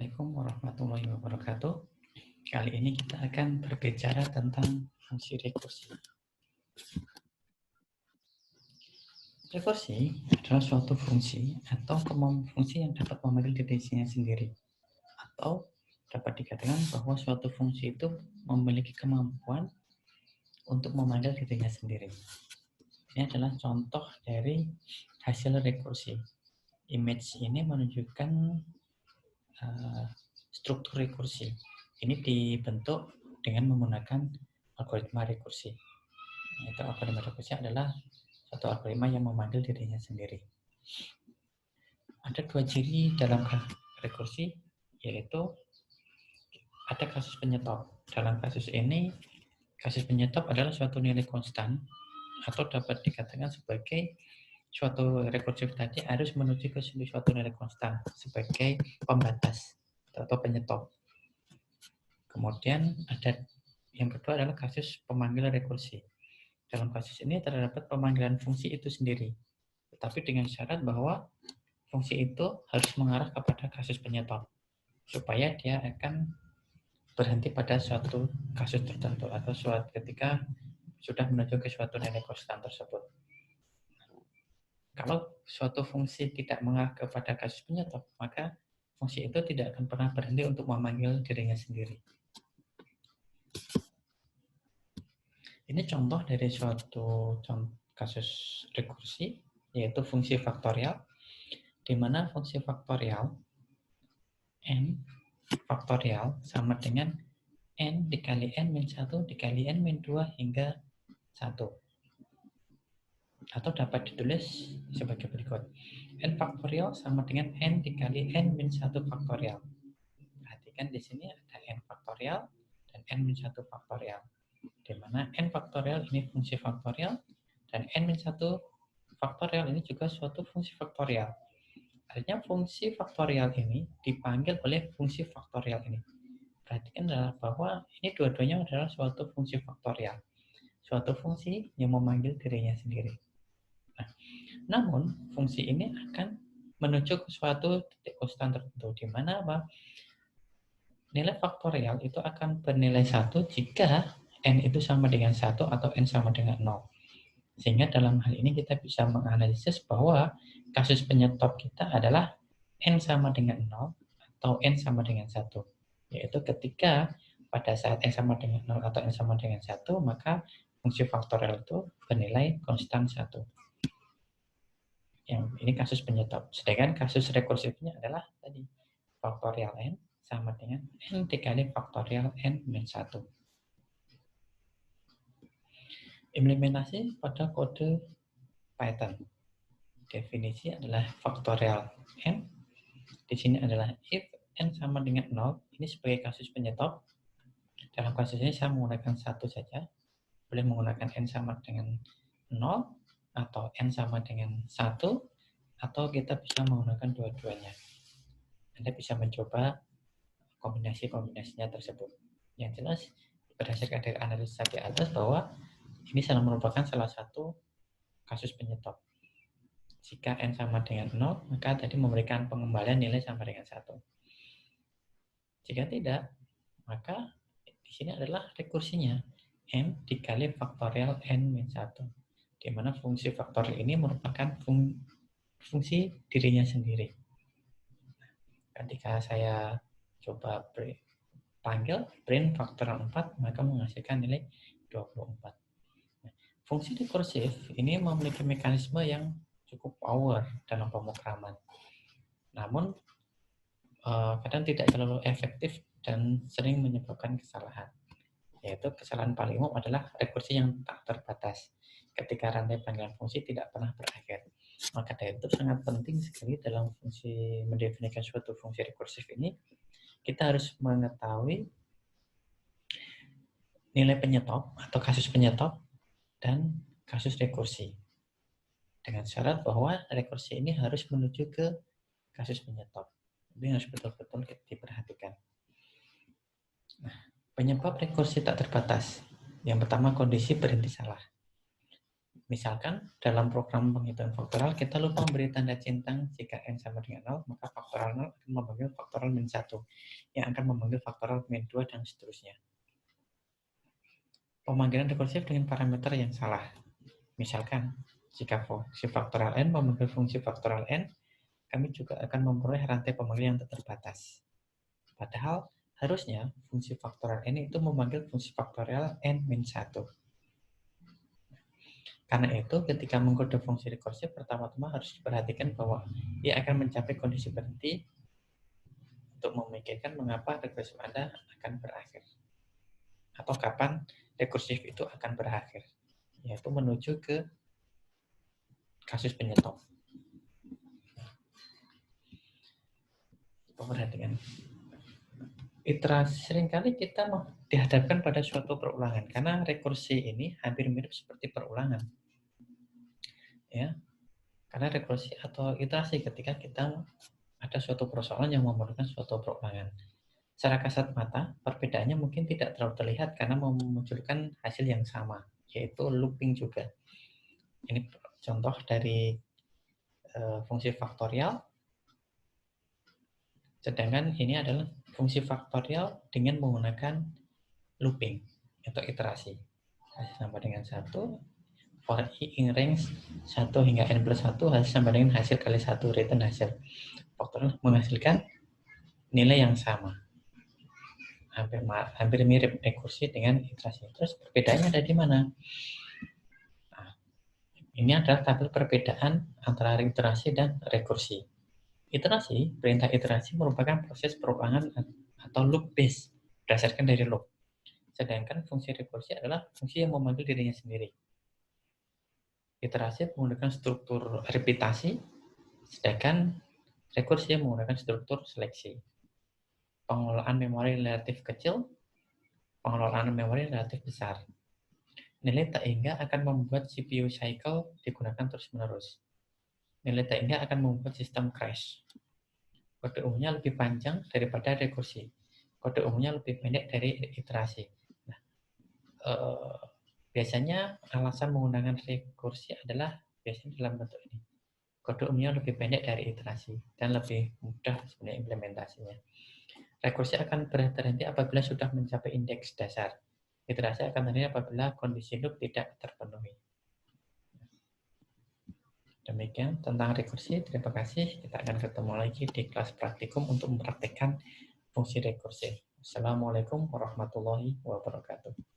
Assalamualaikum warahmatullahi wabarakatuh. Kali ini kita akan berbicara tentang fungsi rekursi. Rekursi adalah suatu fungsi atau fungsi yang dapat memanggil dirinya sendiri. Atau dapat dikatakan bahwa suatu fungsi itu memiliki kemampuan untuk memanggil dirinya sendiri. Ini adalah contoh dari hasil rekursi. Image ini menunjukkan struktur rekursi. Ini dibentuk dengan menggunakan algoritma rekursi. Yaitu algoritma rekursi adalah satu algoritma yang memanggil dirinya sendiri. Ada dua ciri dalam rekursi, yaitu ada kasus penyetop. Dalam kasus ini, kasus penyetop adalah suatu nilai konstan atau dapat dikatakan sebagai suatu rekursif tadi harus menuju ke suatu nilai konstan sebagai pembatas atau penyetop. Kemudian ada yang kedua adalah kasus pemanggil rekursi. Dalam kasus ini terdapat pemanggilan fungsi itu sendiri, tetapi dengan syarat bahwa fungsi itu harus mengarah kepada kasus penyetop, supaya dia akan berhenti pada suatu kasus tertentu atau suatu ketika sudah menuju ke suatu nilai konstan tersebut. Kalau suatu fungsi tidak mengarah kepada kasus penyetop, maka fungsi itu tidak akan pernah berhenti untuk memanggil dirinya sendiri. Ini contoh dari suatu kasus rekursi, yaitu fungsi faktorial, di mana fungsi faktorial n faktorial sama dengan n dikali n min 1 dikali n min 2 hingga 1. Atau dapat ditulis sebagai berikut. N faktorial sama dengan n dikali n min 1 faktorial. Perhatikan di sini ada n faktorial dan n min 1 faktorial. Di mana n faktorial ini fungsi faktorial dan n min 1 faktorial ini juga suatu fungsi faktorial. Artinya fungsi faktorial ini dipanggil oleh fungsi faktorial ini. Perhatikan bahwa ini dua-duanya adalah suatu fungsi faktorial. Suatu fungsi yang memanggil dirinya sendiri. Nah, namun fungsi ini akan menuju ke suatu titik konstan tertentu, di mana apa? Nilai faktorial itu akan bernilai 1 jika n itu sama dengan 1 atau n sama dengan 0. Sehingga dalam hal ini kita bisa menganalisis bahwa kasus penyetop kita adalah n sama dengan 0 atau n sama dengan 1. Yaitu ketika pada saat n sama dengan 0 atau n sama dengan 1, maka fungsi faktorial itu bernilai konstan 1. Yang ini kasus penyetop. Sedangkan kasus rekursifnya adalah tadi faktorial n sama dengan n dikali faktorial n min 1. Implementasi pada kode Python. Definisi adalah faktorial n. Di sini adalah if n sama dengan 0, ini sebagai kasus penyetop. Dalam kasus ini saya menggunakan 1 saja. Boleh menggunakan n sama dengan 0 atau n sama dengan 1, atau kita bisa menggunakan dua-duanya. Anda bisa mencoba kombinasi-kombinasinya tersebut. Yang jelas, berdasarkan dari analisa di atas bahwa ini merupakan salah satu kasus penyetop. Jika n sama dengan 0, maka tadi memberikan pengembalian nilai sama dengan 1. Jika tidak, maka di sini adalah rekursinya n dikali faktorial n min 1. Di mana fungsi faktorial ini merupakan fungsi dirinya sendiri. Ketika saya coba panggil print faktorial 4, maka menghasilkan nilai 24. Fungsi rekursif ini memiliki mekanisme yang cukup power dalam pemrograman. Namun, kadang tidak terlalu efektif dan sering menyebabkan kesalahan. Yaitu kesalahan paling umum adalah rekursi yang tak terbatas. Ketika rantai panggilan fungsi tidak pernah berakhir. Maka dari itu sangat penting sekali dalam fungsi mendefinisikan suatu fungsi rekursif ini, kita harus mengetahui nilai penyetop atau kasus penyetop dan kasus rekursi. Dengan syarat bahwa rekursi ini harus menuju ke kasus penyetop. Ini harus betul-betul diperhatikan. Nah, penyebab rekursi tak terbatas. Yang pertama, kondisi berhenti salah. Misalkan dalam program penghitungan faktorial kita lupa memberi tanda centang jika n sama dengan 0, maka faktorial 0 akan memanggil faktorial min 1 yang akan memanggil faktorial min 2 dan seterusnya. Pemanggilan rekursif dengan parameter yang salah. Misalkan jika fungsi faktorial n memanggil fungsi faktorial n, kami juga akan memperoleh rantai pemanggil yang terbatas. Padahal harusnya fungsi faktorial n itu memanggil fungsi faktorial n min 1. Karena itu, ketika mengkode fungsi rekursif, pertama-tama harus diperhatikan bahwa ia akan mencapai kondisi berhenti untuk memikirkan mengapa rekursif Anda akan berakhir. Atau kapan rekursif itu akan berakhir. Yaitu menuju ke kasus penyetop. Perhatikan. Iterasi seringkali kita dihadapkan pada suatu perulangan. Karena rekursi ini hampir mirip seperti perulangan. Ya, karena rekursi atau iterasi ketika kita ada suatu persoalan yang memerlukan suatu perulangan. Secara kasat mata, perbedaannya mungkin tidak terlalu terlihat karena memunculkan hasil yang sama, yaitu looping juga. Ini contoh dari fungsi faktorial, sedangkan ini adalah fungsi faktorial dengan menggunakan looping atau iterasi. Hasil sama dengan 1, for i in range 1 hingga n plus 1 hasil sama dengan hasil kali 1 return hasil. Faktorial menghasilkan nilai yang sama. Hampir mirip rekursi dengan iterasi. Terus perbedaannya ada di mana? Nah, ini adalah tabel perbedaan antara iterasi dan rekursi. Iterasi, perintah iterasi merupakan proses perulangan atau loop based, berdasarkan dari loop. Sedangkan fungsi rekursi adalah fungsi yang memanggil dirinya sendiri. Iterasi menggunakan struktur repitasi, sedangkan rekursi menggunakan struktur seleksi. Pengelolaan memori relatif kecil, pengelolaan memori relatif besar. Nilai tak hingga akan membuat CPU cycle digunakan terus-menerus. Nilai tak hingga akan membuat sistem crash. Kode umumnya lebih panjang daripada rekursi. Kode umumnya lebih pendek dari iterasi. Nah, biasanya alasan menggunakan rekursi adalah biasanya dalam bentuk ini. Kode umumnya lebih pendek dari iterasi dan lebih mudah sebenarnya implementasinya. Rekursi akan berhenti apabila sudah mencapai indeks dasar. Iterasi akan terjadi apabila kondisi loop tidak terpenuhi. Demikian tentang rekursi. Terima kasih. Kita akan ketemu lagi di kelas praktikum untuk mempraktikkan fungsi rekursi. Assalamualaikum warahmatullahi wabarakatuh.